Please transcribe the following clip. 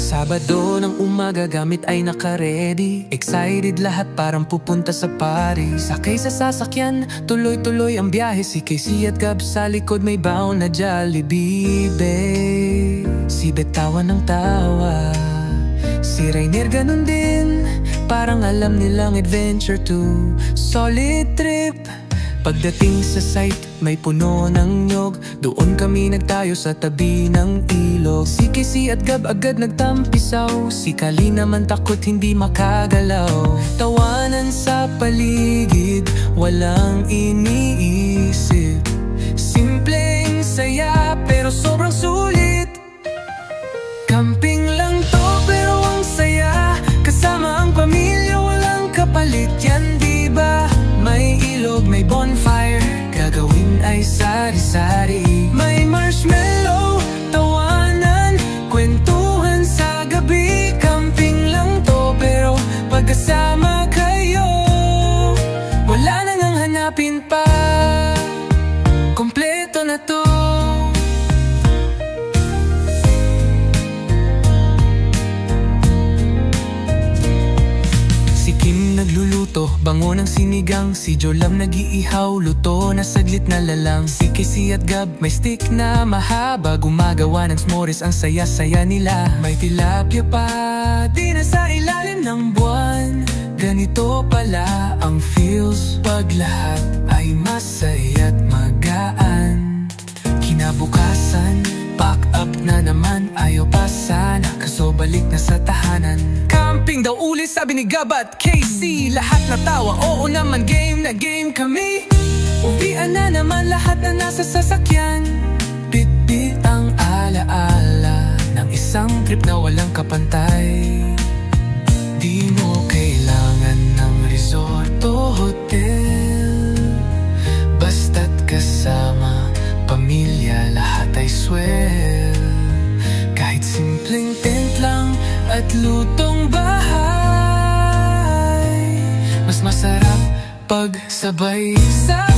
Sabado ng umaga, gamit ay nakaredy. Excited lahat, parang pupunta sa Paris. Sakay sa sasakyan, tuloy-tuloy ang biyahe. Si Casey at Gab sa likod, may baon na Jollibee. Si Bet tawa ng tawa, si Rainier ganun din. Parang alam nilang adventure to. Solid trip. Pagdating sa site, may puno ng nyog. Doon kami nagtayo sa tabi ng ilog. Si Casey at Gab agad nagtampisaw. Si Kali naman takot hindi makagalaw. Tawanan sa paligid, walang iniisip. Simpleng saya pero sobrang sulit. Camping lang to pero ang saya. Kasama ang pamilya, walang kapalit. Yan diba? May ilog, may bonfire, gagawin ay sari-sari. May marshmallow, tawanan, kwentuhan sa gabi. Camping lang to pero pagkasama kayo, wala na nang hanapin pa, kompleto na to. Nagluluto, bango ng sinigang. Si Jolam nag-iihaw, luto na saglit na lalang. Si Casey at Gab may stick na mahaba, gumagawa ng s'mores, ang saya-saya nila. May tilapia pa, di na sa ilalim ng buwan. Ganito pala ang feels pag lahat ay masaya't magaan. Kinabukasan, pack up na naman, ayaw pa sana, kaso balik na sa tahanan. Camping daw uli, sabi ni Gab at Casey. Lahat natawa, oo naman, game na game kami. Uwian na naman lahat na nasa sasakyan. Bit-bit ang alaala ng isang trip na walang kapantay. Di mo kailangan ng resort o hotel, basta't kasama pamilya, lahat ay swell. Kahit simpleng tent lang at lutong bahay, mas masarap pag sabay sa